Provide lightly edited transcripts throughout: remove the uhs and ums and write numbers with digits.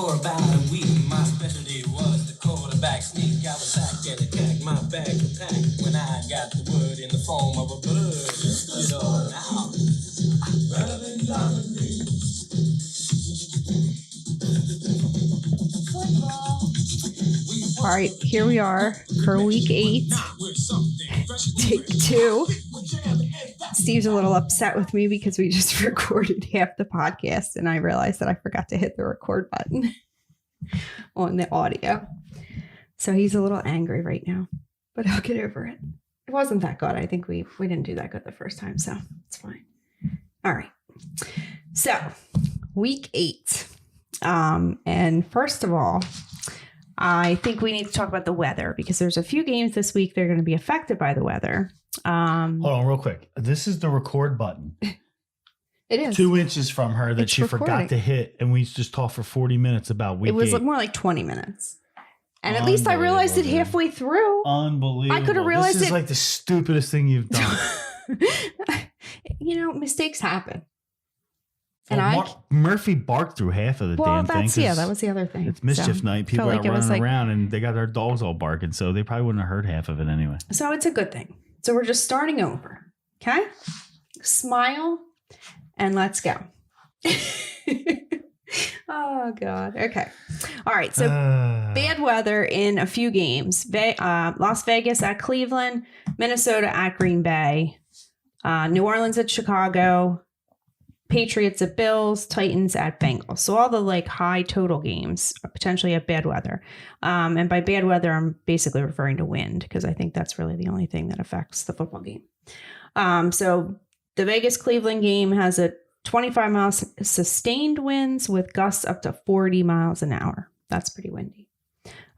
For about a week, my specialty was the quarterback sneak. I was sacked and attacked, my bag was packed. When I got the word in the form of a bird, you know now. All right, here we are for week 8, take 2. Steve's a little upset with me because we just recorded half the podcast and I realized that I forgot to hit the record button on the audio. So he's a little angry right now, but I'll get over it. It wasn't that good. I think we didn't do that good the first time, so it's fine. All right. So week 8. And first of all, I think we need to talk about the weather because there's a few games this week that are going to be affected by the weather. Hold on real quick. This is the record button. It is 2 inches from her that it's she recording. forgot to hit. And we just talked for 40 minutes about week 8. It was more like 20 minutes. And at least I realized it halfway through. Unbelievable. I could have realized This is like the stupidest thing you've done. You know, mistakes happen. Well, And Murphy barked through half of the damn thing. That was the other thing. It's mischief night. People are running around and they got their dogs all barking. So they probably wouldn't have heard half of it anyway. So it's a good thing. So we're just starting over. Okay? Smile and let's go. Oh, God. Okay. All right. So bad weather in a few games. Las Vegas at Cleveland, Minnesota at Green Bay, New Orleans at Chicago, Patriots at Bills, Titans at Bengals. So all the like high total games potentially have bad weather. And by bad weather, I'm basically referring to wind because I think that's really the only thing that affects the football game. So the Vegas Cleveland game has a 25 miles sustained winds with gusts up to 40 miles an hour. That's pretty windy.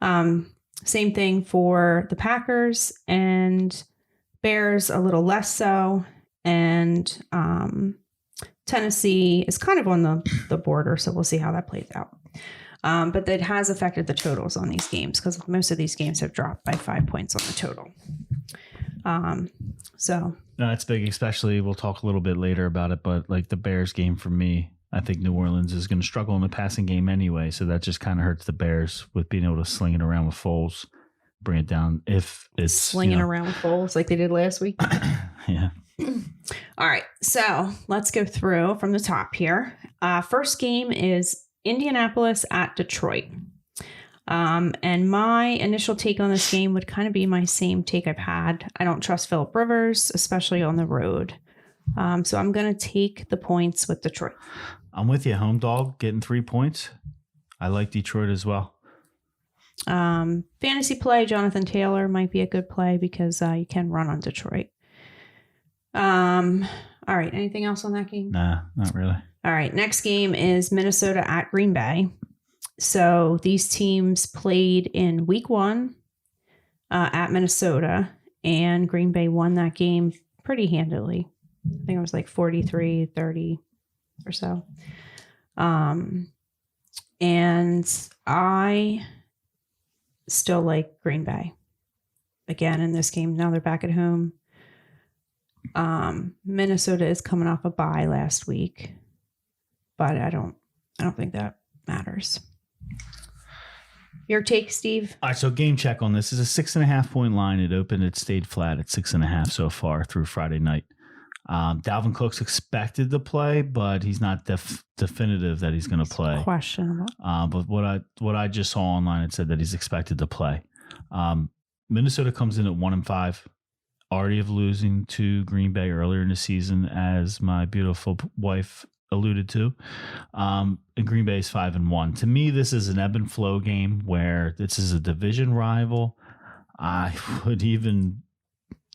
Same thing for the Packers and Bears, a little less so. And Tennessee is kind of on the border, so we'll see how that plays out. But that has affected the totals on these games because most of these games have dropped by 5 points on the total. So no, it's big, especially we'll talk a little bit later about it, but like the Bears game for me, I think New Orleans is going to struggle in the passing game anyway. So that just kind of hurts the Bears with being able to sling it around with Foles, bring it down. If it's slinging around with Foles like they did last week. Yeah. All right. So let's go through from the top here. First game is Indianapolis at Detroit. And my initial take on this game would kind of be my same take I've had. I don't trust Phillip Rivers, especially on the road. So I'm going to take the points with Detroit. I'm with you. Home dog getting 3 points. I like Detroit as well. Fantasy play, Jonathan Taylor might be a good play because you can run on Detroit. All right. Anything else on that game? Nah, not really. All right. Next game is Minnesota at Green Bay. So these teams played in week 1 at Minnesota, and Green Bay won that game pretty handily. I think it was like 43-30 or so. And I still like Green Bay. Again, in this game, now they're back at home. Minnesota is coming off a bye last week, but I don't think that matters. Your take, Steve? All right, so game check on this. This is a 6.5 point line. It stayed flat at 6.5 so far through Friday night. Dalvin Cook's expected to play, but he's not definitive that he's going to play. Questionable. But what I just saw online, it said that he's expected to play. Minnesota comes in at 1-5, already of losing to Green Bay earlier in the season, as my beautiful wife alluded to. And Green Bay is 5-1. To me, this is an ebb and flow game where this is a division rival. I even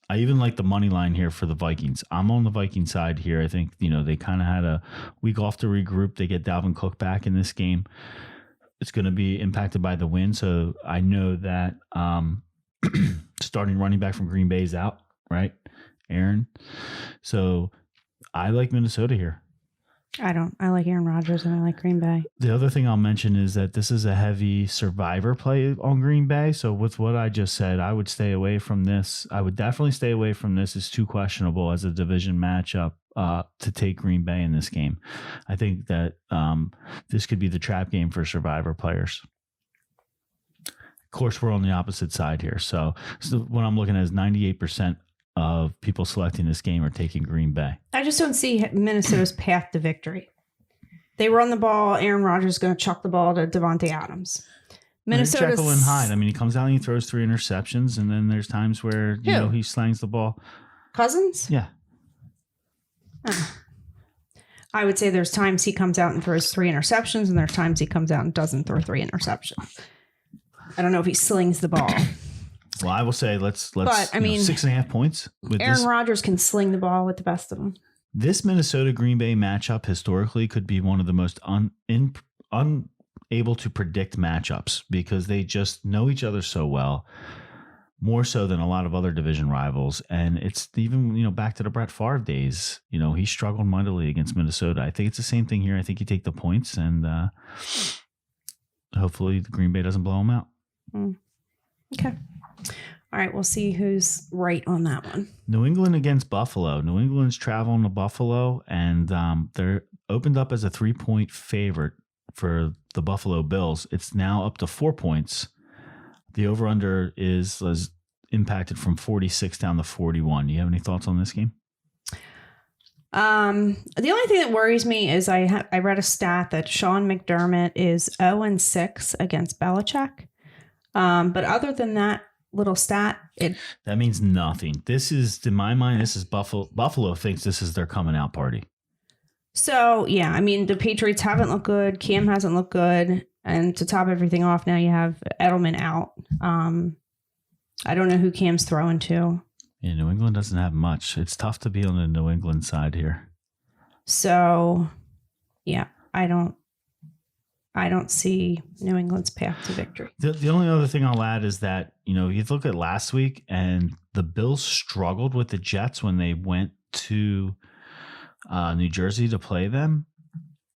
like the money line here for the Vikings. I'm on the Viking side here. I think, they kind of had a week off to regroup. They get Dalvin Cook back in this game. It's going to be impacted by the win. So I know that starting running back from Green Bay is out, right? Aaron. So I like Minnesota here. I don't. I like Aaron Rodgers and I like Green Bay. The other thing I'll mention is that this is a heavy survivor play on Green Bay. So with what I just said, I would stay away from this. I would definitely stay away from this. It's too questionable as a division matchup. to take Green Bay in this game. I think that this could be the trap game for Survivor players. Of course, we're on the opposite side here. So what I'm looking at is 98% of people selecting this game are taking Green Bay. I just don't see Minnesota's path to victory. They run the ball. Aaron Rodgers is going to chuck the ball to Devontae Adams. Minnesota's Jekyll and Hyde. I mean, he comes out and he throws 3 interceptions, and then there's times where he slangs the ball. Cousins? Yeah. I would say there's times he comes out and throws 3 interceptions, and there's times he comes out and doesn't throw 3 interceptions. I don't know if he slings the ball. Well, I will say let's. But I mean, 6.5 points. With Aaron Rodgers can sling the ball with the best of them. This Minnesota Green Bay matchup historically could be one of the most unable to predict matchups because they just know each other so well, more so than a lot of other division rivals. And it's even, back to the Brett Favre days, he struggled mightily against Minnesota. I think it's the same thing here. I think you take the points and hopefully the Green Bay doesn't blow them out. Okay. All right. We'll see who's right on that one. New England against Buffalo. New England's traveling to Buffalo, and they're opened up as a 3-point favorite for the Buffalo Bills. It's now up to 4 points. The over-under is impacted from 46 down to 41. Do you have any thoughts on this game? The only thing that worries me is I read a stat that Sean McDermott is 0-6 against Belichick. But other than that little stat, that means nothing. This is, in my mind, this is Buffalo. Buffalo thinks this is their coming out party. So, yeah, I mean, the Patriots haven't looked good. Cam hasn't looked good. And to top everything off, now you have Edelman out. I don't know who Cam's throwing to. Yeah, New England doesn't have much. It's tough to be on the New England side here. So, yeah, I don't see New England's path to victory. The only other thing I'll add is that, you look at last week and the Bills struggled with the Jets when they went to New Jersey to play them.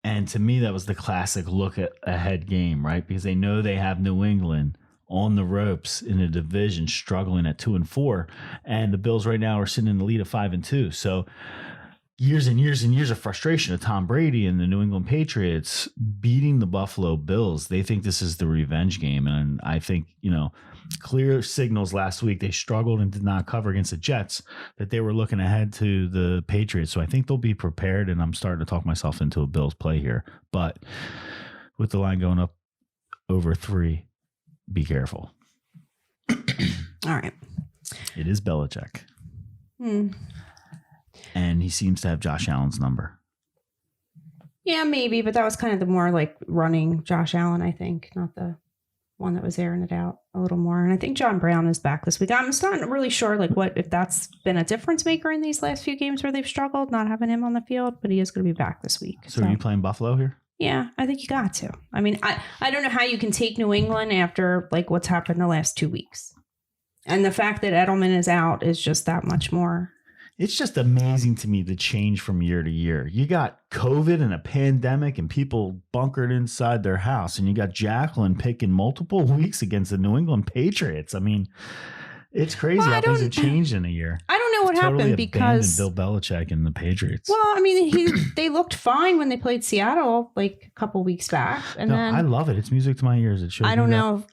And to me, that was the classic look ahead game, right? Because they know they have New England on the ropes in a division struggling at 2-4. And the Bills right now are sitting in the lead of 5-2. So years and years and years of frustration of Tom Brady and the New England Patriots beating the Buffalo Bills. They think this is the revenge game. And I think, clear signals last week, they struggled and did not cover against the Jets, that they were looking ahead to the Patriots. So I think they'll be prepared, and I'm starting to talk myself into a Bills play here. But with the line going up over 3, be careful. All right. It is Belichick. And he seems to have Josh Allen's number. Yeah, maybe, but that was kind of the more like running Josh Allen, I think, not the one that was airing it out a little more. And I think John Brown is back this week. I'm not really sure if that's been a difference maker in these last few games where they've struggled not having him on the field, but he is going to be back this week. So are you playing Buffalo here? Yeah, I think you got to. I mean, I don't know how you can take New England after what's happened the last 2 weeks. And the fact that Edelman is out is just that much more. It's just amazing to me the change from year to year. You got COVID and a pandemic and people bunkered inside their house, and you got Jacqueline picking multiple weeks against the New England Patriots. I mean, it's crazy how things have changed in a year. I don't know what happened because Bill Belichick and the Patriots. Well, I mean, they looked fine when they played Seattle a couple weeks back, and then I love it. It's music to my ears. It shows. I don't know,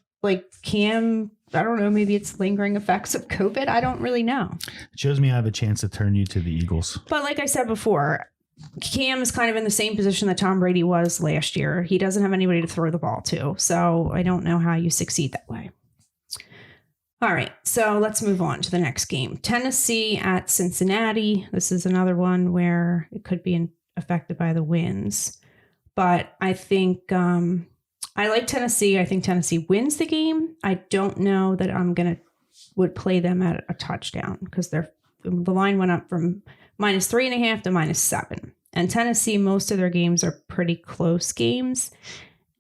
Cam. I don't know. Maybe it's lingering effects of COVID. I don't really know. It shows me I have a chance to turn you to the Eagles. But like I said before, Cam is kind of in the same position that Tom Brady was last year. He doesn't have anybody to throw the ball to. So I don't know how you succeed that way. All right. So let's move on to the next game. Tennessee at Cincinnati. This is another one where it could be affected by the winds. But I think I like Tennessee. I think Tennessee wins the game. I don't know that would play them at a touchdown because the line went up from -3.5 to -7. And Tennessee, most of their games are pretty close games.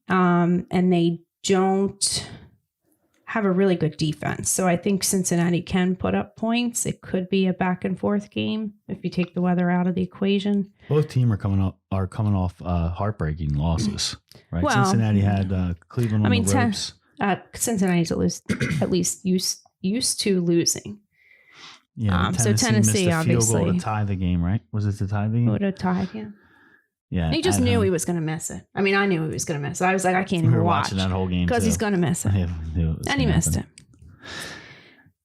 And they don't have a really good defense. So I think Cincinnati can put up points. It could be a back and forth game if you take the weather out of the equation. Both teams are coming off heartbreaking losses, right? Well, Cincinnati had Cleveland on the ropes. Cincinnati's at least used to losing. Yeah, So Tennessee, missed a field goal obviously, to tie the game, right? Was it to tie the game? would have tied. Yeah. Yeah. He just knew he was going to miss it. I mean, I knew he was going to miss it. I was like, I can't We even were watch watching that whole game because he's going to miss it. I knew it was And he gonna missed happen. it.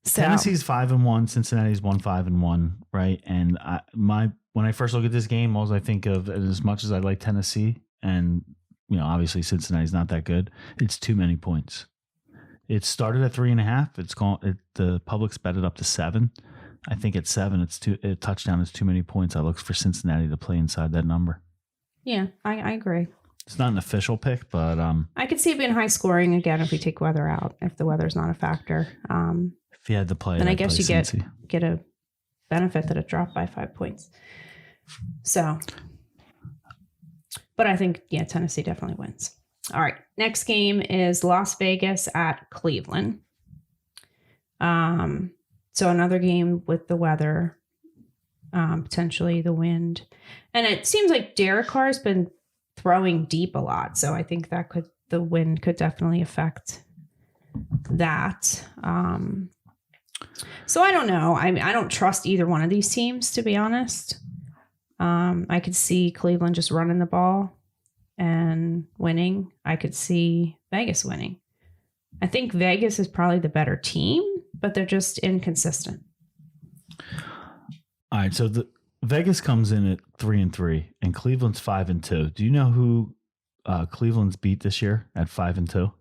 So, Tennessee's 5-1. Cincinnati's 1-5-1. Right. And when I first look at this game, all I think of, as much as I like Tennessee, and obviously Cincinnati's not that good, it's too many points. It started at 3.5. It's gone. The public's bet it up to 7. I think at 7, a touchdown is too many points. I look for Cincinnati to play inside that number. yeah, I agree. It's not an official pick, but I could see it being high scoring again if we take weather out, if the weather's not a factor. if you had to play, Then I I'd guess play you Cincy. get a benefit that it dropped by 5 points. So, but I think, Tennessee definitely wins. All right. Next game is Las Vegas at Cleveland. So another game with the weather, potentially the wind. And it seems like Derek Carr's been throwing deep a lot. So I think the wind could definitely affect that. So I don't know. I mean, I don't trust either one of these teams, to be honest. I could see Cleveland just running the ball and winning. I could see Vegas winning. I think Vegas is probably the better team, but they're just inconsistent. All right, so the Vegas comes in at 3-3, and Cleveland's 5-2. Do you know who Cleveland's beat this year at 5-2?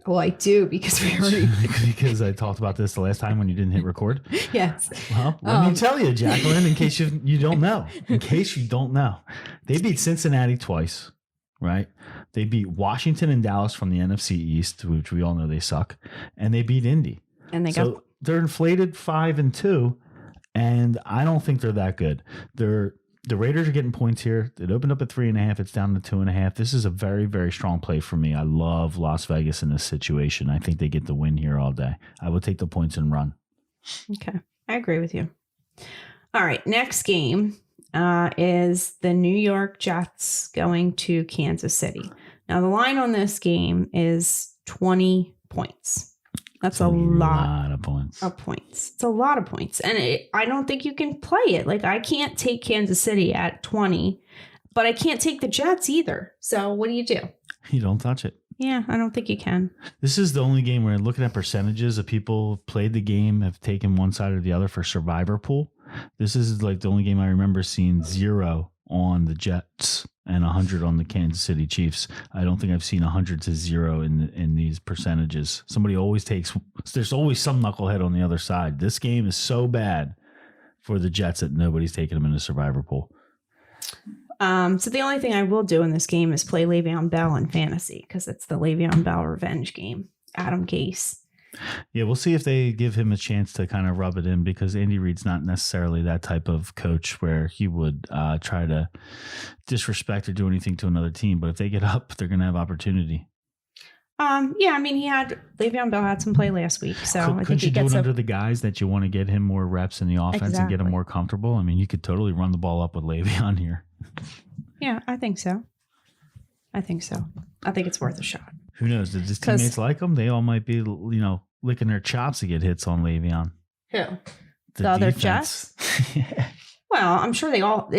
Well, I do, because we already. Because I talked about this the last time when you didn't hit record. Yes. Well, let me tell you, Jacqueline, in case you don't know. In case you don't know, they beat Cincinnati twice, right? They beat Washington and Dallas from the NFC East, which we all know they suck, and they beat Indy. And They're inflated 5-2, and I don't think they're that good. The Raiders are getting points here. It opened up at 3.5. It's down to 2.5. This is a very, very strong play for me. I love Las Vegas in this situation. I think they get the win here all day. I would take the points and run. Okay. I agree with you. All right. Next game is the New York Jets going to Kansas City. Now, the line on this game is 20 points. That's a lot of points. It's a lot of points. And I don't think you can play it. Like, I can't take Kansas City at 20, but I can't take the Jets either. So what do? You don't touch it. Yeah, I don't think you can. This is the only game where, looking at percentages of people who've played the game, have taken one side or the other for survivor pool. This is like the only game I remember seeing 0 on the Jets and 100 on the Kansas City Chiefs. I don't think I've seen 100 to 0 in these percentages. Somebody always takes. There's always some knucklehead on the other side. This game is so bad for the Jets that nobody's taking them in the survivor pool. So the only thing I will do in this game is play Le'Veon Bell in fantasy, because it's the Le'Veon Bell revenge game. Adam Gase. Yeah, we'll see if they give him a chance to kind of rub it in, because Andy Reid's not necessarily that type of coach where he would try to disrespect or do anything to another team. But if they get up, they're going to have opportunity. Yeah, I mean, Le'Veon Bell had some play last week, so I think couldn't he you do gets it under the guys that you want to get him more reps in the offense and get him more comfortable? I mean, you could totally run the ball up with Le'Veon here. Yeah, I think so. I think it's worth a shot. Who knows? Did his teammates like him? They all might be, licking their chops to get hits on Le'Veon. Who? The other Jets? Well, I'm sure they all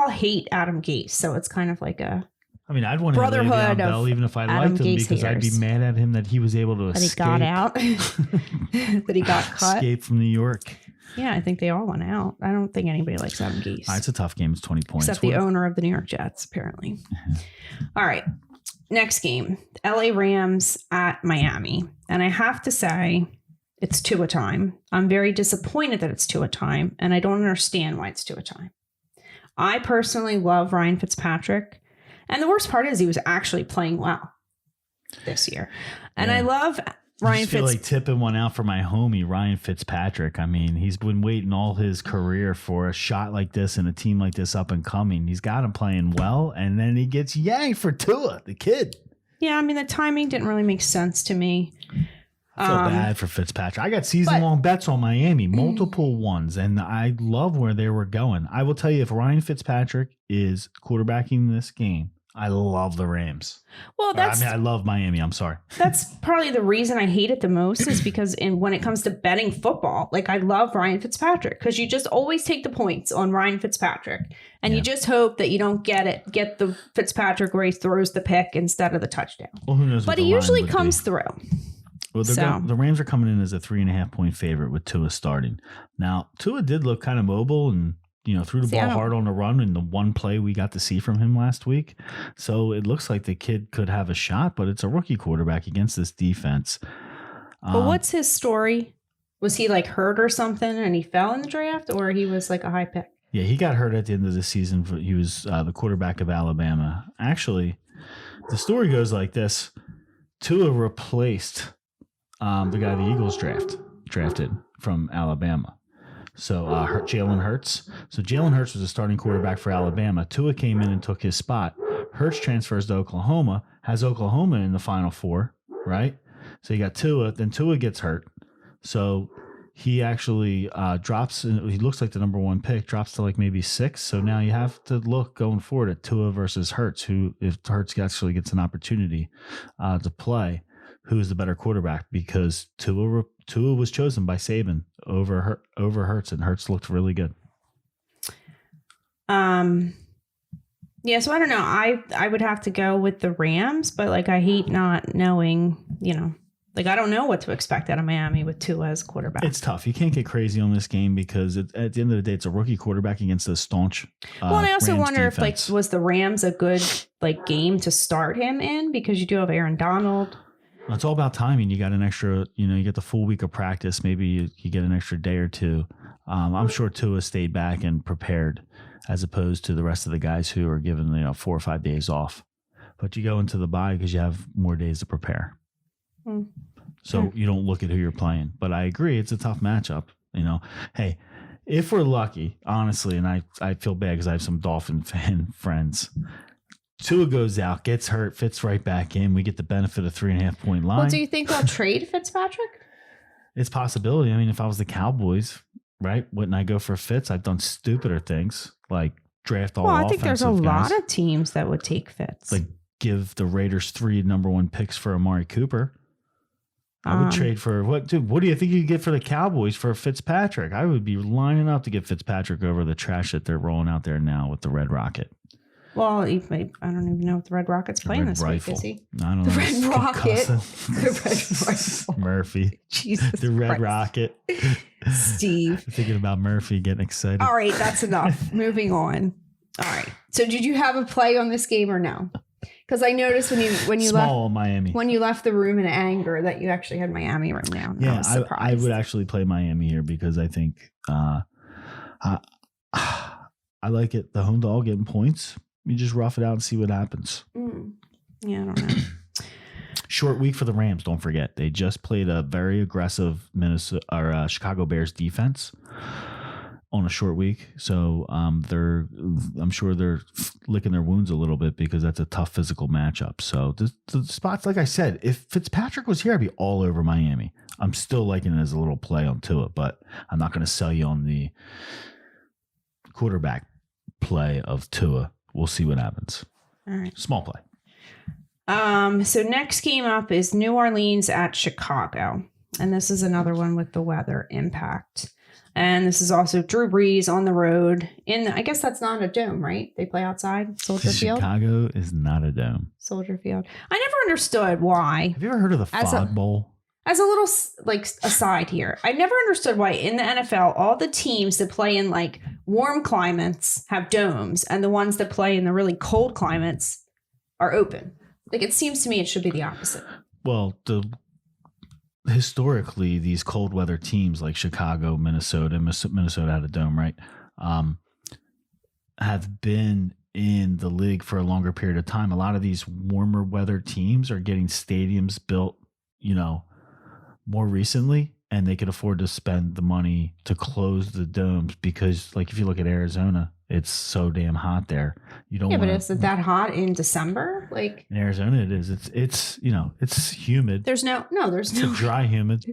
hate Adam Gase, so it's kind of like a. I mean, I'd want to have Le'Veon Bell even if I liked him, because I'd be mad at him that he was able to escape. That he got out. That he got cut. Escape from New York. Yeah, I think they all went out. I don't think anybody likes Adam Gase. It's a tough game. It's 20 points. Except the owner of the New York Jets, apparently. All right. Next game, LA Rams at Miami. And I have to say, it's 2 a time. I'm very disappointed that it's 2 a time, and I don't understand why it's 2 a time. I personally love Ryan Fitzpatrick. And the worst part is he was actually playing well this year. And I love Ryan I feel like tipping one out for my homie, Ryan Fitzpatrick. I mean, he's been waiting all his career for a shot like this and a team like this up and coming. He's got him playing well, and then he gets yanked for Tua, the kid. Yeah, I mean, the timing didn't really make sense to me. I feel bad for Fitzpatrick. I got season-long bets on Miami, multiple ones, and I love where they were going. I will tell you, if Ryan Fitzpatrick is quarterbacking this game, I love the Rams. Well, I love Miami. I'm sorry. That's probably the reason I hate it the most is because when it comes to betting football, like I love Ryan Fitzpatrick because you just always take the points on Ryan Fitzpatrick and you just hope that you don't get the Fitzpatrick where he throws the pick instead of the touchdown. Well, who knows? But he usually comes through. Well, the Rams are coming in as a 3.5-point favorite with Tua starting. Now, Tua did look kind of mobile and threw the ball hard on the run in the one play we got to see from him last week. So it looks like the kid could have a shot, but it's a rookie quarterback against this defense. But what's his story? Was he like hurt or something and he fell in the draft, or he was like a high pick? Yeah, he got hurt at the end of the season. He was the quarterback of Alabama. Actually, the story goes like this. Tua replaced the guy the Eagles drafted from Alabama. So Jalen Hurts. So Jalen Hurts was a starting quarterback for Alabama. Tua came in and took his spot. Hurts transfers to Oklahoma, has Oklahoma in the Final Four, right? So you got Tua. Then Tua gets hurt. So he actually drops. He looks like the number 1 pick, drops to like maybe 6. So now you have to look going forward at Tua versus Hurts, who if Hurts actually gets an opportunity to play, who is the better quarterback, because Tua was chosen by Saban over Hurts, and Hurts looked really good. Yeah, so I don't know. I would have to go with the Rams, but like I hate not knowing, like I don't know what to expect out of Miami with Tua as quarterback. It's tough. You can't get crazy on this game because at the end of the day, it's a rookie quarterback against a staunch. Well, and I also Rams wonder defense. if like was the Rams a good like game to start him in, because you do have Aaron Donald. It's all about timing. You got an extra, you get the full week of practice. Maybe you get an extra day or two. I'm sure Tua stayed back and prepared as opposed to the rest of the guys who are given, 4 or 5 days off. But you go into the bye because you have more days to prepare. So you don't look at who you're playing. But I agree, it's a tough matchup. Hey, if we're lucky, honestly, and I feel bad because I have some Dolphin fan friends. Tua goes out, gets hurt, fits right back in. We get the benefit of 3.5-point line. Well, do you think they'll trade Fitzpatrick? It's a possibility. I mean, if I was the Cowboys, right, wouldn't I go for Fitz? I've done stupider things like draft all offensive guys. I think there's a lot of teams that would take Fitz. Like give the Raiders 3 number 1 picks for Amari Cooper. I would trade for what do you think you get for the Cowboys for Fitzpatrick? I would be lining up to get Fitzpatrick over the trash that they're rolling out there now with the Red Rocket. Well, I don't even know if the Red Rocket's playing this week, is he? I don't know. The Red Rocket. The Red Rifle. Murphy. Jesus The Red Christ. Rocket. Steve. Thinking about Murphy getting excited. All right, that's enough. Moving on. All right. So did you have a play on this game or no? Because I noticed when you Small left Miami. when you left the room in anger that you actually had Miami written down. Yeah, I was surprised. I would actually play Miami here because I think I like it. The home dog getting points. You just rough it out and see what happens. Yeah, I don't know. Short week for the Rams. Don't forget, they just played a very aggressive Chicago Bears defense on a short week. So I'm sure they're licking their wounds a little bit because that's a tough physical matchup. So the spots, like I said, if Fitzpatrick was here, I'd be all over Miami. I'm still liking it as a little play on Tua, but I'm not going to sell you on the quarterback play of Tua. We'll see what happens. All right. Small play. So next game up is New Orleans at Chicago. And this is another one with the weather impact. And this is also Drew Brees on the road. I guess that's not a dome, right? They play outside, Soldier Field. Chicago is not a dome. Soldier Field. I never understood why. Have you ever heard of the Fog Bowl? As a little aside here, I never understood why in the NFL, all the teams that play in warm climates have domes and the ones that play in the really cold climates are open. It seems to me it should be the opposite. Well, historically, these cold weather teams like Chicago, Minnesota had a dome, right? Have been in the league for a longer period of time. A lot of these warmer weather teams are getting stadiums built, more recently, and they could afford to spend the money to close the domes because, if you look at Arizona, it's so damn hot there. You don't. Yeah, but is it that hot in December? In Arizona, it is. It's humid. There's no. It's a dry humid.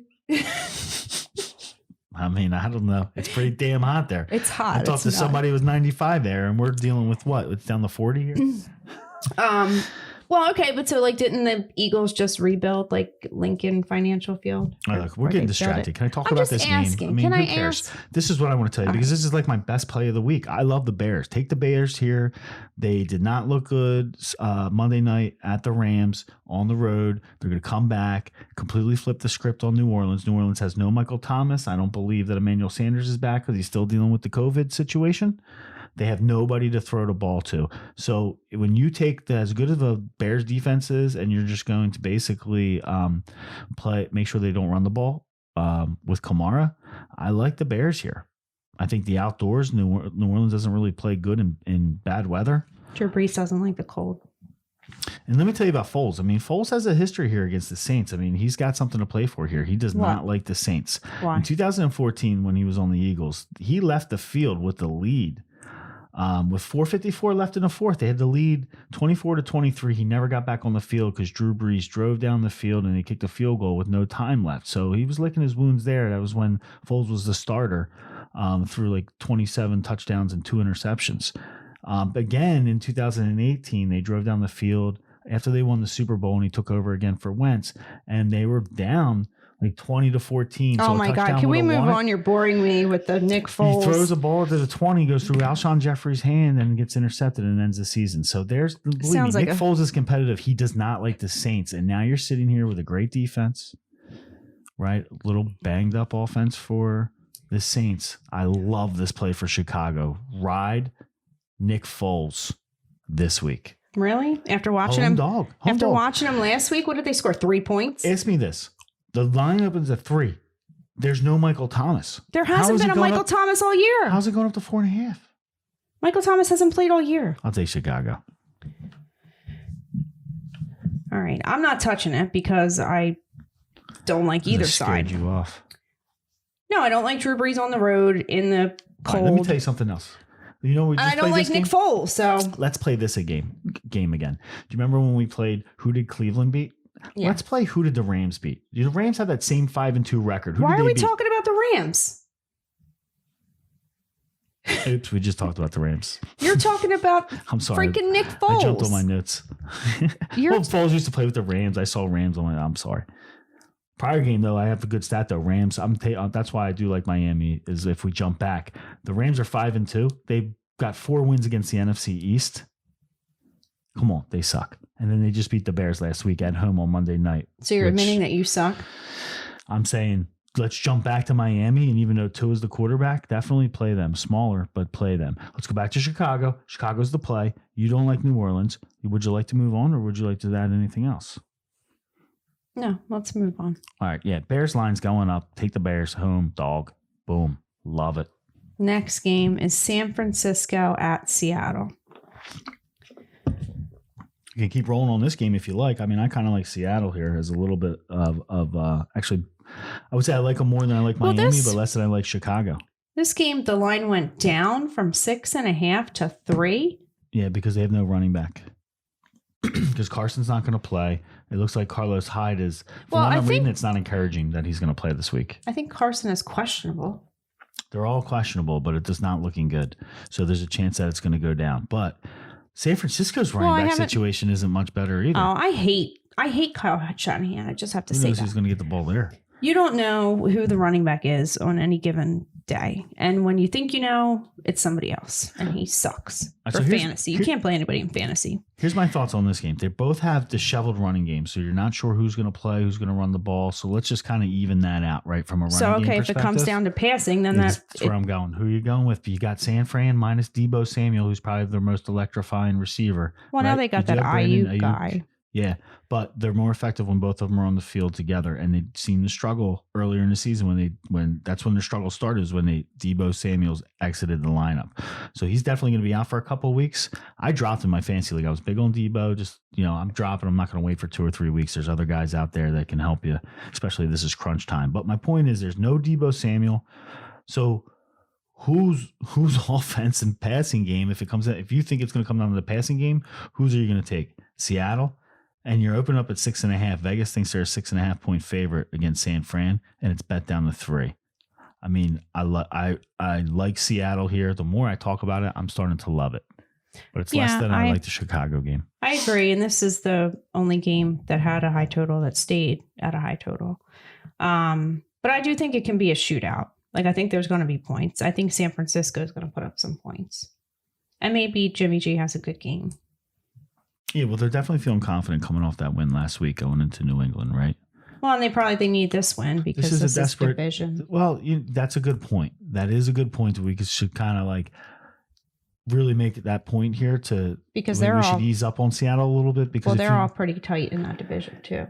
I mean, I don't know. It's pretty damn hot there. It's hot. I thought somebody was 95 there, and we're dealing with what? It's down to 40 here. Well, okay, but so like, didn't the Eagles just rebuild like Lincoln Financial Field? Look, we're Or getting they built distracted. it? Can I talk I'm about just this asking. game? I mean, Can who I cares? ask? This is what I want to tell you because this is like my best play of the week. I love the Bears. Take the Bears here. They did not look good Monday night at the Rams on the road. They're going to come back, completely flip the script on New Orleans. New Orleans has no Michael Thomas. I don't believe that Emmanuel Sanders is back because he's still dealing with the COVID situation. They have nobody to throw the ball to. So when you take as good of a Bears defense is, and you're just going to basically make sure they don't run the ball with Kamara, I like the Bears here. I think the outdoors, New Orleans doesn't really play good in bad weather. Drew Brees doesn't like the cold. And let me tell you about Foles. I mean, Foles has a history here against the Saints. I mean, he's got something to play for here. He does not like the Saints. Why? In 2014, when he was on the Eagles, he left the field with the lead. With 4:54 left in the fourth, they had the lead 24-23. He never got back on the field because Drew Brees drove down the field and he kicked a field goal with no time left. So he was licking his wounds there. That was when Foles was the starter through like 27 touchdowns and 2 interceptions. Again, in 2018, they drove down the field after they won the Super Bowl and he took over again for Wentz, and they were down like 20-14. Oh my God. Can we move on? You're boring me with the Nick Foles. He throws a ball to the 20, goes through Alshon Jeffrey's hand and gets intercepted and ends the season. So there's, believe me, Nick Foles is competitive. He does not like the Saints. And now you're sitting here with a great defense, right? A little banged up offense for the Saints. I love this play for Chicago. Ride Nick Foles this week. Really? After watching him watching him last week, what did they score? 3 points? Ask me this. The line opens at 3. There's no Michael Thomas. There hasn't been a Michael Thomas all year. How's it going up to 4.5? Michael Thomas hasn't played all year. I'll take Chicago. All right. I'm not touching it because I don't like either side. Scared you off. No, I don't like Drew Brees on the road in the cold. Right, let me tell you something else. You know, I don't like Nick Foles, so let's play this game again. Do you remember when we played Who Did Cleveland Beat? Yeah. Let's play Who Did the Rams Beat? The Rams have that same 5-2 record. Why are we talking about the Rams? Oops, we just talked about the Rams. You're talking about I'm sorry. Freaking Nick Foles. I jumped on my notes. Well, Foles used to play with the Rams. I saw Rams on my. I'm sorry. Prior game though, I have a good stat though. Rams. That's why I do like Miami. Is if we jump back, the Rams are 5-2. They've got 4 wins against the NFC East. Come on, they suck. And then they just beat the Bears last week at home on Monday night. So you're admitting that you suck? I'm saying let's jump back to Miami, and even though Tua is the quarterback, definitely play them. Smaller, but play them. Let's go back to Chicago. Chicago's the play. You don't like New Orleans. Would you like to move on, or would you like to add anything else? No, let's move on. All right, yeah. Bears line's going up. Take the Bears home, dog. Boom. Love it. Next game is San Francisco at Seattle. You can keep rolling on this game if you like. I mean, I kind of like Seattle here as a little bit of actually, I would say I like them more than I like Miami, but less than I like Chicago. This game, the line went down from 6.5 to 3. Yeah, because they have no running back. Because Carson's not going to play. It looks like Carlos Hyde is. From what I'm reading, it's not encouraging that he's going to play this week. I think Carson is questionable. They're all questionable, but it is not looking good. So there's a chance that it's going to go down. But San Francisco's running back situation isn't much better either. Oh, I hate Kyle Shanahan. I just have to say that. Who knows who's going to get the ball there? You don't know who the running back is on any given day. And when you think you know, it's somebody else. And he sucks for fantasy. You can't play anybody in fantasy. Here's my thoughts on this game. They both have disheveled running games. So you're not sure who's going to play, who's going to run the ball. So let's just kind of even that out, right? From a running game perspective. So, if it comes down to passing, then that's where I'm going. Who are you going with? You got San Fran minus Deebo Samuel, who's probably their most electrifying receiver. Well, now they got that Ayuk guy. Yeah, but they're more effective when both of them are on the field together, and they seem to struggle earlier in the season when that's when their struggle started, is when Deebo Samuels exited the lineup. So he's definitely going to be out for a couple of weeks. I dropped in my fantasy league. I was big on Deebo. Just I'm dropping. I'm not going to wait for 2 or 3 weeks. There's other guys out there that can help you, especially this is crunch time. But my point is, there's no Deebo Samuel. Who's offense and passing game? If you think it's going to come down to the passing game, who's are you going to take? Seattle. And you're open up at 6.5. Vegas thinks they're a 6.5 point favorite against San Fran, and it's bet down to 3. I mean, I like Seattle here. The more I talk about it, I'm starting to love it. But it's less than I like the Chicago game. I agree. And this is the only game that had a high total that stayed at a high total. But I do think it can be a shootout. Like, I think there's going to be points. I think San Francisco is going to put up some points. And maybe Jimmy G has a good game. Yeah, well, they're definitely feeling confident coming off that win last week going into New England, right? Well, and they need this win because this is a desperate division. Well, that's a good point. That is a good point. We should kind of like really make that point here because we should ease up on Seattle a little bit because they're all pretty tight in that division too.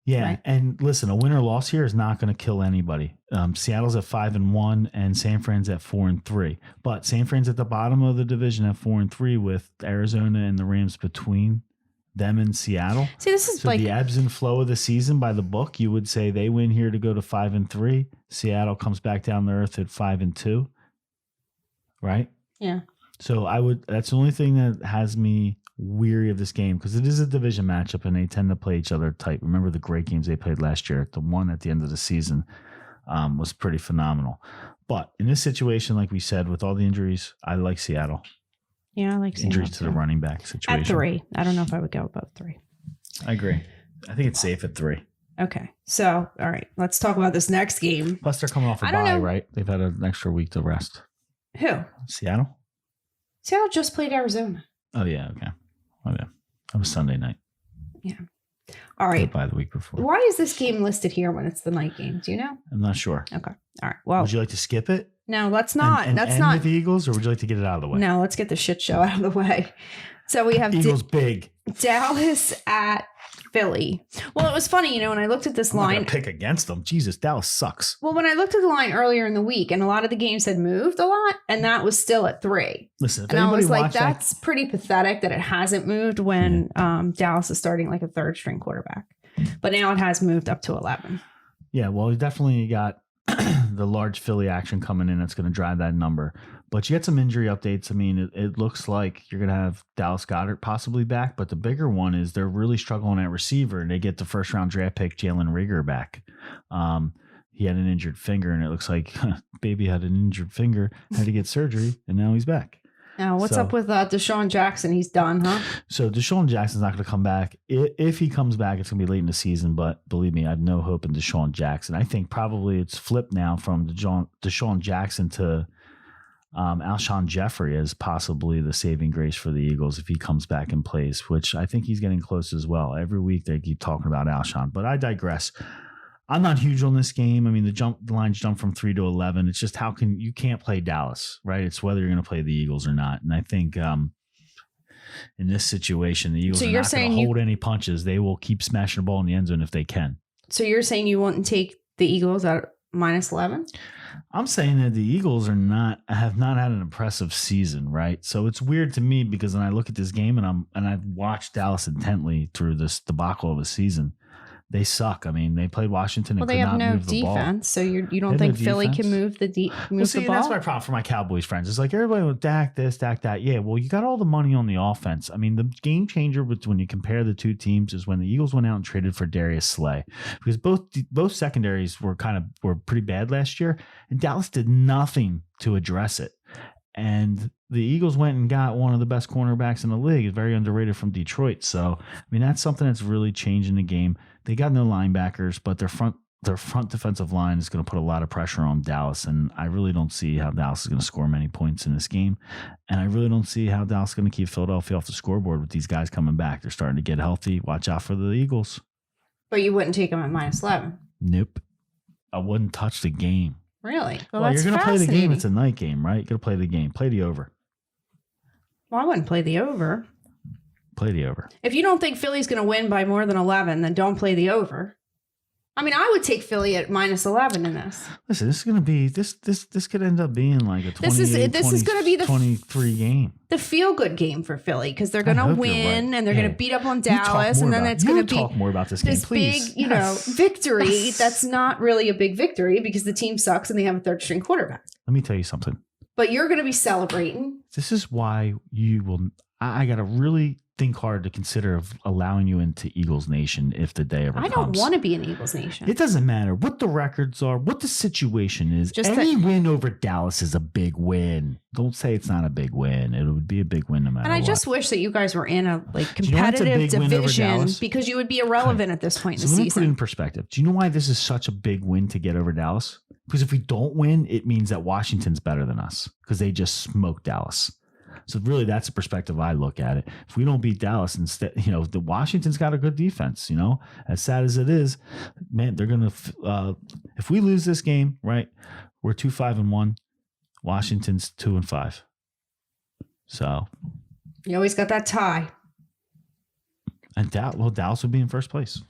Yeah, right? And listen, a win or loss here is not going to kill anybody. Seattle's at 5-1, and San Fran's at 4-3. But San Fran's at the bottom of the division at 4-3, with Arizona and the Rams between them and Seattle. See, this is so like the ebbs and flow of the season by the book. You would say they win here to go to 5-3. Seattle comes back down to earth at 5-2, right? Yeah. So that's the only thing that has me weary of this game because it is a division matchup and they tend to play each other tight. Remember the great games they played last year. The one at the end of the season was pretty phenomenal. But in this situation, like we said, with all the injuries, I like Seattle. Yeah, I like Seattle. Injuries to the running back situation. At 3. I don't know if I would go above 3. I agree. I think it's safe at 3. Okay. So, all right. Let's talk about this next game. Plus, they're coming off a bye, right? They've had an extra week to rest. Who? Seattle? Seattle just played Arizona. Oh, yeah. Okay. Oh, yeah. That was Sunday night. Yeah. All right. By the week before. Why is this game listed here when it's the night game? Do you know? I'm not sure. Okay. All right. Well, would you like to skip it? No, let's not. And that's end not with the Eagles, or would you like to get it out of the way? No, let's get the shit show out of the way. So we have Eagles big. Dallas at Philly. Well, it was funny, when I looked at this line. I'm not gonna pick against them. Jesus, Dallas sucks. Well, when I looked at the line earlier in the week, and a lot of the games had moved a lot, and that was still at 3. Listen, if and I was like, that, that's pretty pathetic that it hasn't moved when Dallas is starting like a third string quarterback. But now it has moved up to 11. Yeah, well, you definitely got the large Philly action coming in that's going to drive that number. But you get some injury updates. I mean, it looks like you're going to have Dallas Goedert possibly back, but the bigger one is they're really struggling at receiver, and they get the first-round draft pick Jalen Reagor back. He had an injured finger, and it looks like baby had an injured finger, had to get surgery, and now he's back. Now, what's up with Deshaun Jackson? He's done, huh? So Deshaun Jackson's not going to come back. If he comes back, it's going to be late in the season. But believe me, I have no hope in Deshaun Jackson. I think probably it's flipped now from Deshaun Jackson to Alshon Jeffrey as possibly the saving grace for the Eagles if he comes back and plays, which I think he's getting close as well. Every week they keep talking about Alshon. But I digress. I'm not huge on this game. I mean, the lines jump from 3 to 11. It's just you can't play Dallas, right? It's whether you're going to play the Eagles or not. And I think in this situation, the Eagles are not going to hold any punches. They will keep smashing the ball in the end zone if they can. So you're saying you wouldn't take the Eagles at minus 11? I'm saying that the Eagles have not had an impressive season, right? So it's weird to me because when I look at this game and I've watched Dallas intently through this debacle of a season. They suck. I mean, they played Washington and could not move the ball. They have no defense, so you don't think Philly can move the ball? That's my problem for my Cowboys friends. It's like everybody with Dak this, Dak that. Yeah, well, you got all the money on the offense. I mean, the game changer when you compare the two teams is when the Eagles went out and traded for Darius Slay because both secondaries were pretty bad last year, and Dallas did nothing to address it. And the Eagles went and got one of the best cornerbacks in the league, very underrated from Detroit. So, I mean, that's something that's really changing the game. They got no linebackers, but their front defensive line is going to put a lot of pressure on Dallas, and I really don't see how Dallas is going to score many points in this game. And I really don't see how Dallas is going to keep Philadelphia off the scoreboard with these guys coming back. They're starting to get healthy. Watch out for the Eagles. But you wouldn't take them at minus 11? Nope. I wouldn't touch the game. Really? Well, you're going to play the game. It's a night game, right? You're going to play the game. Play the over. Well, I wouldn't play the over. Play the over. If you don't think Philly's going to win by more than 11, then don't play the over. I mean, I would take Philly at minus 11 in this. Listen, this is going to be this could end up being like a 23 game. The feel good game for Philly because they're going to win and they're going to beat up on Dallas, and then it's going to be talk more about this game, please. Big, victory. That's not really a big victory because the team sucks and they have a third string quarterback. Let me tell you something. But you're going to be celebrating. This is why you will. I got a really think hard to consider of allowing you into Eagles Nation if the day ever comes. I don't want to be in Eagles Nation. It doesn't matter what the records are, what the situation is. Just Any win over Dallas is a big win. Don't say it's not a big win. It would be a big win no matter what. And I just wish that you guys were in a competitive you know what's a big win over division Dallas? because you would be irrelevant at this point in the Let me put it season. in perspective. Do you know why this is such a big win to get over Dallas? Because if we don't win, it means that Washington's better than us because they just smoked Dallas. So really, that's the perspective I look at it. If we don't beat Dallas, instead, the Washington's got a good defense. As sad as it is, man, they're gonna. If we lose this game, right, we're 2-5-1. Washington's 2-5. So You always got that tie. and Dallas would be in first place.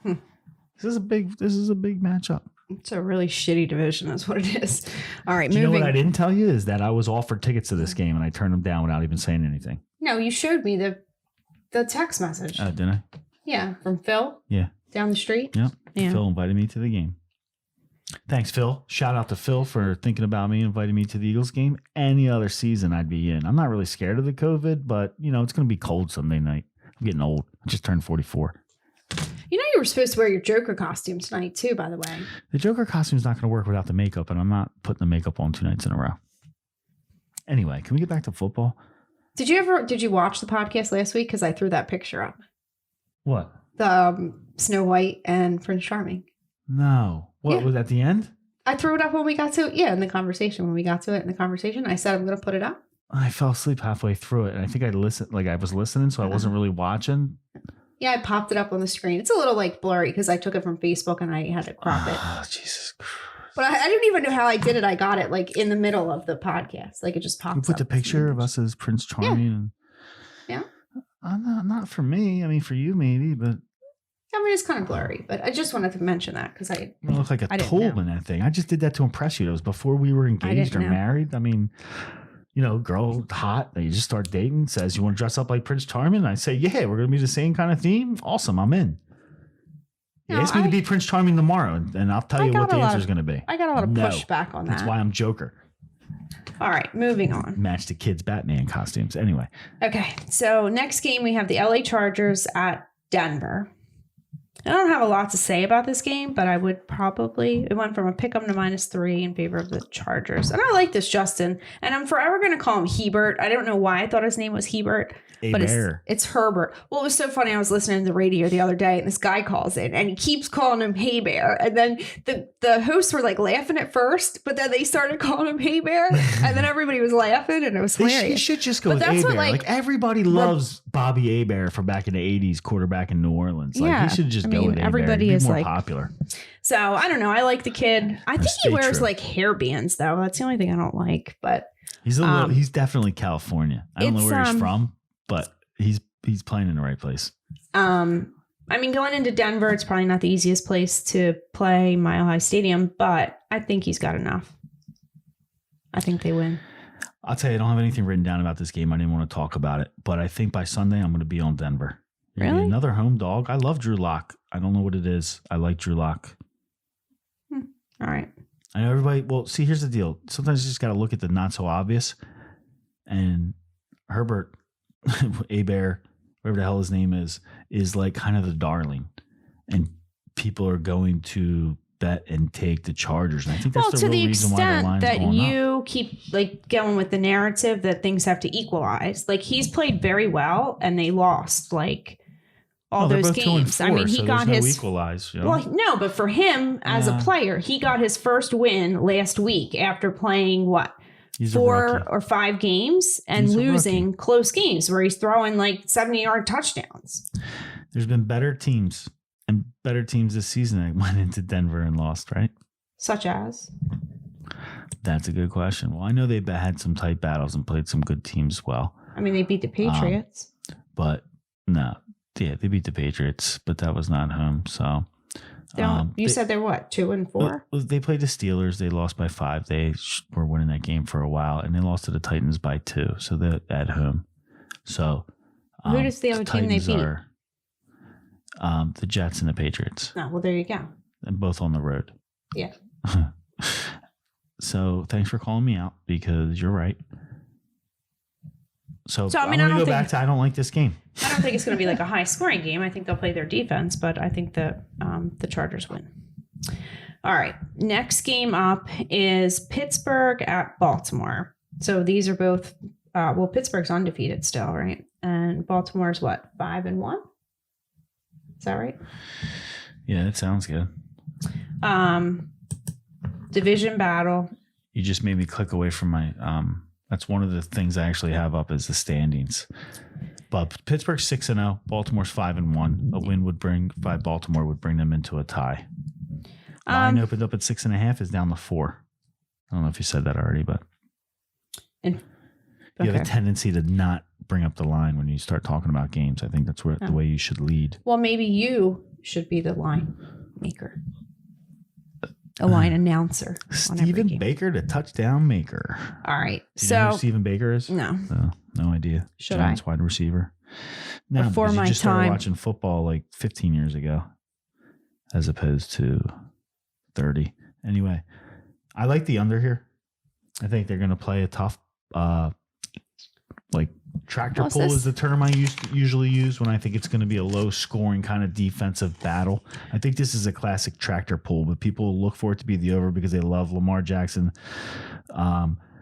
This is a big matchup. It's a really shitty division, is what it is. All right, You know moving. what I didn't tell you is that I was offered tickets to this game and I turned them down without even saying anything. No, you showed me the text message. Didn't I? Yeah, from Phil. Yeah. Down the street. Yep. Yeah. Phil invited me to the game. Thanks, Phil. Shout out to Phil for thinking about me, inviting me to the Eagles game. Any other season I'd be in. I'm not really scared of the COVID, but it's going to be cold Sunday night. I'm getting old. I just turned 44. You were supposed to wear your Joker costume tonight too, by the way. The Joker costume's not going to work without the makeup, and I'm not putting the makeup on 2 nights in a row. Anyway, can we get back to football? Did you watch the podcast last week? Because I threw that picture up. What? The Snow White and Prince Charming. No. What was at the end? I threw it up when we got to it. Yeah, in the conversation. When we got to it in the conversation, I said I'm going to put it up. I fell asleep halfway through it, and I think I listened, I was listening, so I wasn't really watching. Yeah, I popped it up on the screen. It's a little blurry because I took it from Facebook and I had to crop it. Oh, Jesus Christ. But I didn't even know how I did it. I got it in the middle of the podcast. It just popped up. You put the picture of us as Prince Charming. Yeah. Not for me. I mean, for you maybe, but. I mean, it's kind of blurry, but I just wanted to mention that because I look like a tool in that thing. I just did that to impress you. That was before we were engaged or married. I mean, girl hot, you just start dating, says, you want to dress up like Prince Charming? I say, yeah, we're going to be the same kind of theme. Awesome, I'm in. You ask me to be Prince Charming tomorrow, and I'll tell you what the answer is going to be. I got a lot of pushback on that. That's why I'm Joker. All right, moving on. Match the kids' Batman costumes. Anyway. Okay, so next game we have the LA Chargers at Denver. I don't have a lot to say about this game, but I would probably, it went from a pick 'em to -3 in favor of the Chargers. And I like this Justin, and I'm forever going to call him Hebert. I don't know why I thought his name was Hebert, but it's Herbert. Well, it was so funny. I was listening to the radio the other day, and this guy calls in, and he keeps calling him Hey Bear. And then the hosts were laughing at first, but then they started calling him Hey Bear, and then everybody was laughing, and it was hilarious. You should just go with Bear. Everybody loves Bobby Bear from back in the 80s, quarterback in New Orleans. He should just go with everybody is more popular. So I don't know. I like the kid. I think he wears hairbands though. That's the only thing I don't like. But he's he's definitely California. I don't know where he's from, but he's playing in the right place. I mean, going into Denver, it's probably not the easiest place to play, Mile High Stadium, but I think he's got enough. I think they win. I'll tell you, I don't have anything written down about this game. I didn't want to talk about it, but I think by Sunday I'm going to be on Denver. Really? Another home dog. I love Drew Lock. I don't know what it is. I like Drew Lock. All right. I know everybody. Well, see, here's the deal. Sometimes you just got to look at the not so obvious. And Herbert, Bear, whatever the hell his name is kind of the darling. And people are going to bet and take the Chargers. And I think that's the real reason why the line's going up. To the extent that you keep going with the narrative that things have to equalize. He's played very well and they lost all those games. I mean, he got his equalize. Well, no, but for him as a player, he got his first win last week after playing 4 or 5 games and losing close games where he's throwing 70-yard touchdowns. There's been better teams this season that went into Denver and lost, right? Such as? That's a good question. Well, I know they had some tight battles and played some good teams well. I mean, they beat the Patriots. But no. Yeah, they beat the Patriots, but that was not home. So you said they're what, 2-4? Well, they played the Steelers. They lost by 5. They were winning that game for a while, and they lost to the Titans by 2. So they're at home. So who does the other team they beat? The Jets and the Patriots. Oh, well, there you go. And both on the road. Yeah. So thanks for calling me out because you're right. So I I'm mean, going to go back to I don't like this game. I don't think it's going to be like a high scoring game. I think they'll play their defense, but I think that the Chargers win. All right. Next game up is Pittsburgh at Baltimore. So these are both, Pittsburgh's undefeated still, right? And Baltimore's what, 5-1? Is that right? Yeah, that sounds good. Division battle. You just made me click away from my, that's one of the things I actually have up is the standings. But Pittsburgh's 6-0, Baltimore's 5-1. A win would bring Baltimore would bring them into a tie. Line opened up at 6.5, is down to 4. I don't know if you said that already, but you have a tendency to not bring up the line when you start talking about games. I think that's the way you should lead. Well, maybe you should be the line maker, a line announcer. Stephen Baker, the touchdown maker. All right. Do you know who Stephen Baker is? No. No idea. Should Giants wide receiver. No, before my you just time. started watching football like 15 years ago, as opposed to 30. Anyway, I like the under here. I think they're going to play a tough, like tractor pull is the term I usually use when I think it's going to be a low scoring kind of defensive battle. I think this is a classic tractor pull, but people look for it to be the over because they love Lamar Jackson.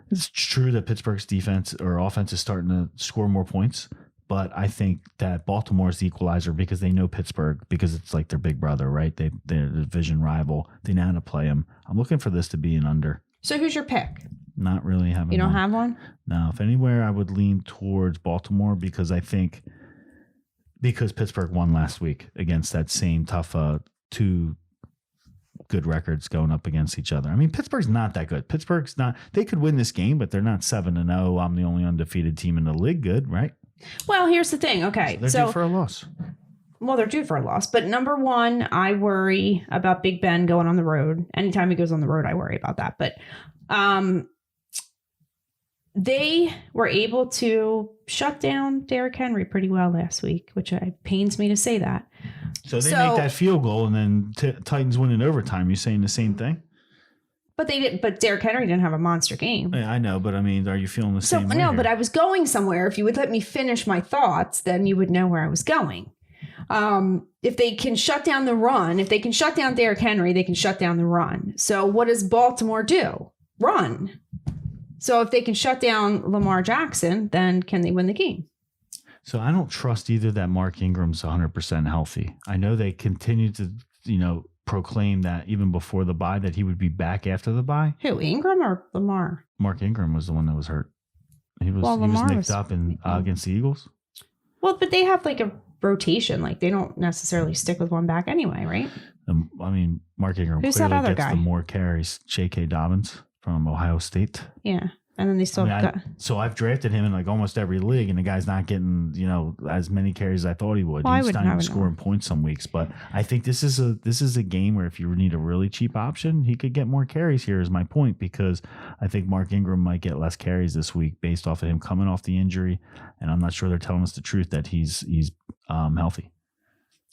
It's true that Pittsburgh's defense or offense is starting to score more points, but I think that Baltimore's the equalizer because they know Pittsburgh because it's like their big brother, right? They're the division rival. They know how to play them. I'm looking for this to be an under. So who's your pick? Not really having. You don't have one? No. If anywhere, I would lean towards Baltimore because Pittsburgh won last week against that same tough two good records going up against each other. I mean, Pittsburgh's not that good. Pittsburgh's not. They could win this game, but they're not 7-0. I'm the only undefeated team in the league. Good, right? Well, here's the thing. Okay, so they're due for a loss. Well, they're due for a loss. But number one, I worry about Big Ben going on the road. Anytime he goes on the road, I worry about that. But they were able to shut down Derrick Henry pretty well last week, which pains me to say that. So they make that field goal, and then Titans win in overtime. You saying the same thing? But they didn't. But Derrick Henry didn't have a monster game. Yeah, I know, but I mean, are you feeling the same way? No, here? but I was going somewhere. If you would let me finish my thoughts, then you would know where I was going. If they can shut down the run, if they can shut down Derrick Henry, they can shut down the run. So what does Baltimore do? Run. So if they can shut down Lamar Jackson, then can they win the game? So I don't trust either that Mark Ingram's 100% healthy. I know they continue to, proclaim that even before the bye that he would be back after the bye. Who, Ingram or Lamar? Mark Ingram was the one that was hurt. He was nicked up against the Eagles. Well, but they have like a rotation. Like they don't necessarily stick with one back anyway, right? I mean, Mark Ingram Who's that other guy? The more carries. J.K. Dobbins from Ohio State. Yeah. And then they still So I've drafted him in like almost every league, and the guy's not getting, as many carries as I thought he would. Well, He's not even scoring points some weeks. But I think this is a game where if you need a really cheap option, he could get more carries here is my point, because I think Mark Ingram might get less carries this week based off of him coming off the injury. And I'm not sure they're telling us the truth that he's healthy.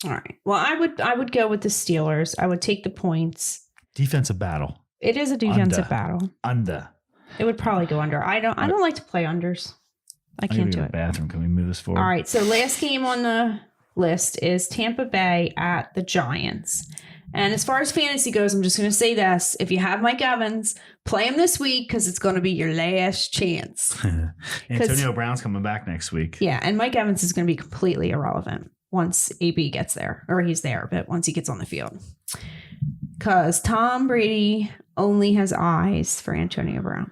All right. Well, I would go with the Steelers. I would take the points. Defensive battle. It is a defensive battle. Under. It would probably go under. I don't like to play unders. I can't do it. Bathroom. Can we move this forward? All right. So last game on the list is Tampa Bay at the Giants. And as far as fantasy goes, I'm just going to say this. If you have Mike Evans, play him this week because it's going to be your last chance. Antonio Brown's coming back next week. Yeah. And Mike Evans is going to be completely irrelevant once AB gets there, or he's there, but once he gets on the field. Because Tom Brady only has eyes for Antonio Brown.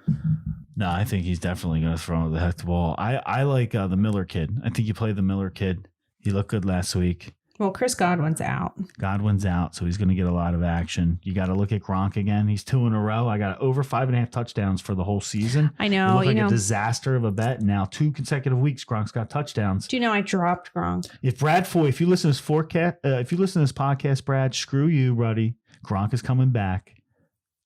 No, I think he's definitely going to throw the heck the ball. I like the Miller kid. I think you play the Miller kid. He looked good last week. Well, Chris Godwin's out. Godwin's out, so he's going to get a lot of action. You got to look at Gronk again. He's 2 in a row. I got over 5.5 touchdowns for the whole season. I know. It looked like a disaster of a bet. Now 2 consecutive weeks, Gronk's got touchdowns. Do you know I dropped Gronk? If Brad Foy, if you listen to this podcast, Brad, screw you, buddy. Gronk is coming back.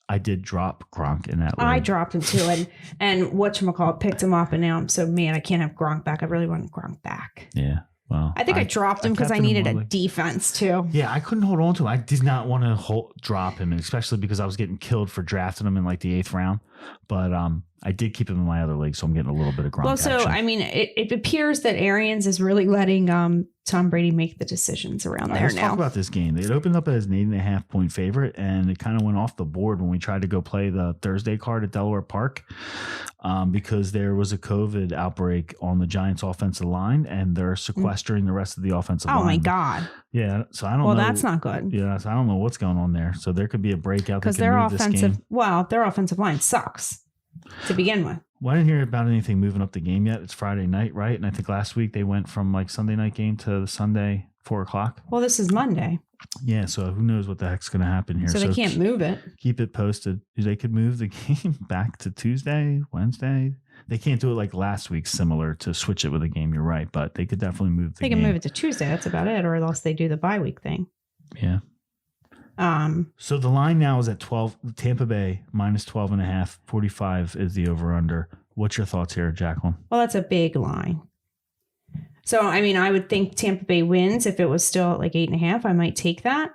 I did drop Gronk in that league. I dropped him too, and whatchamacallit picked him up, and now I'm so mad I can't have Gronk back. I really want Gronk back. Yeah, well, I think I dropped him because I needed a defense too. Yeah, I couldn't hold on to him. I did not want to drop him, especially because I was getting killed for drafting him in like the 8th round. But I did keep him in my other league, so I'm getting a little bit of Gronk Well, so action. I mean, it appears that Arians is really letting Tom Brady make the decisions around there Let's now. talk about this game. It opened up as an 8.5 point favorite, and it kind of went off the board when we tried to go play the Thursday card at Delaware Park because there was a COVID outbreak on the Giants' offensive line, and they're sequestering the rest of the offensive line. Oh my God! Yeah, so I don't know. Well, that's not good. Yeah, so I don't know what's going on there. So there could be a breakout Because that can their move this game. their offensive line sucks to begin with. Well, I didn't hear about anything moving up the game yet. It's Friday night, right? And I think last week they went from like Sunday night game to the Sunday 4:00. Well, this is Monday, Yeah, so who knows what the heck's going to happen here? so they can't move it. Keep it posted. They could move the game back to Tuesday, Wednesday. They can't do it like last week, similar to switch it with a game. You're right, but they could definitely move the They game. can move it to Tuesday. That's about it, or else they do the bye week thing. Yeah. So the line now is at 12. Tampa Bay minus 12.5. 45 is the over under. What's your thoughts here, Jacqueline? Well, that's a big line. So, I mean, I would think Tampa Bay wins. If it was still at like 8.5, I might take that.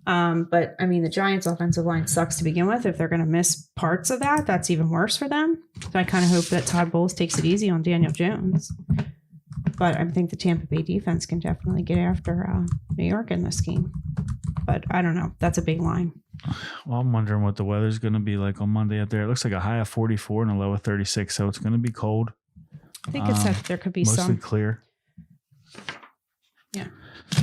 But I mean, the Giants' offensive line sucks to begin with. If they're going to miss parts of that, that's even worse for them. So I kind of hope that Todd Bowles takes it easy on Daniel Jones. But I think the Tampa Bay defense can definitely get after New York in this game. But I don't know. That's a big line. Well, I'm wondering what the weather's going to be like on Monday out there. It looks like a high of 44 and a low of 36, so it's going to be cold. I think it's that there could be mostly some clear. Yeah.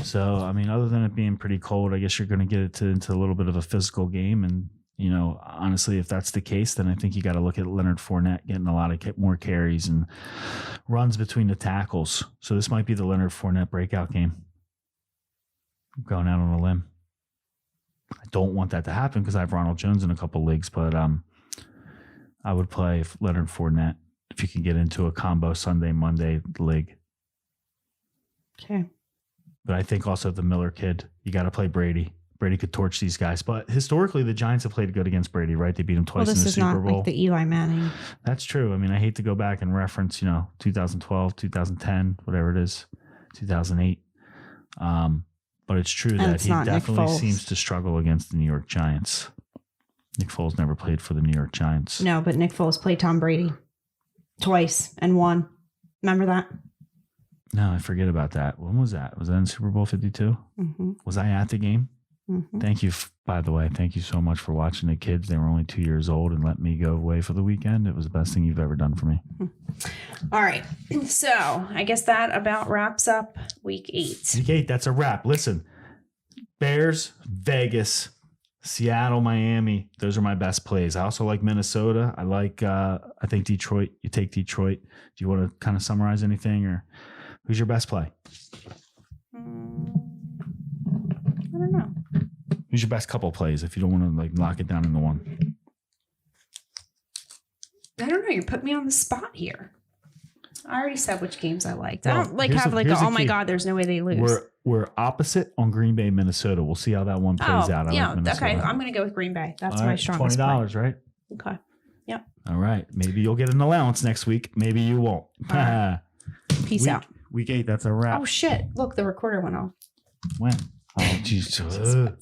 So, I mean, other than it being pretty cold, I guess you're going to get it into a little bit of a physical game. And, you know, honestly, if that's the case, then I think you got to look at Leonard Fournette getting a lot of more carries and runs between the tackles. So this might be the Leonard Fournette breakout game. I'm going out on a limb. I don't want that to happen because I have Ronald Jones in a couple leagues, but I would play Leonard Fournette if you can get into a combo Sunday, Monday league. Okay. But I think also the Miller kid, you got to play Brady. Brady could torch these guys. But historically, the Giants have played good against Brady, right? They beat him twice in the Super Bowl. This is not like the Eli Manning. That's true. I mean, I hate to go back and reference, 2012, 2010, whatever it is, 2008. But it's true that he definitely seems to struggle against the New York Giants. Nick Foles never played for the New York Giants. No, but Nick Foles played Tom Brady twice and won. Remember that? No, I forget about that. When was that? Was that in Super Bowl 52? Mm-hmm. Was I at the game? Mm-hmm. Thank you, by the way. Thank you so much for watching the kids. They were only 2 years old and let me go away for the weekend. It was the best thing you've ever done for me. All right. So I guess that about wraps up week 8. Week 8, that's a wrap. Listen, Bears, Vegas, Seattle, Miami. Those are my best plays. I also like Minnesota. I like, I think Detroit. You take Detroit. Do you want to kind of summarize anything, or who's your best play? I don't know. Who's your best couple plays if you don't want to like lock it down into one? I don't know. You're putting me on the spot here. I already said which games I liked. Well, I don't like here's have the- like, here's the oh my key. God, there's no way they lose. We're opposite on Green Bay, Minnesota. We'll see how that one plays out. I yeah. like Minnesota. Okay. I'm going to go with Green Bay. That's All my right, strongest play. $20, right? Okay. Yep. All right. Maybe you'll get an allowance next week. Maybe you won't. All right. Peace out. Week 8, that's a wrap. Oh shit. Look, the recorder went off. When? Oh, jeez.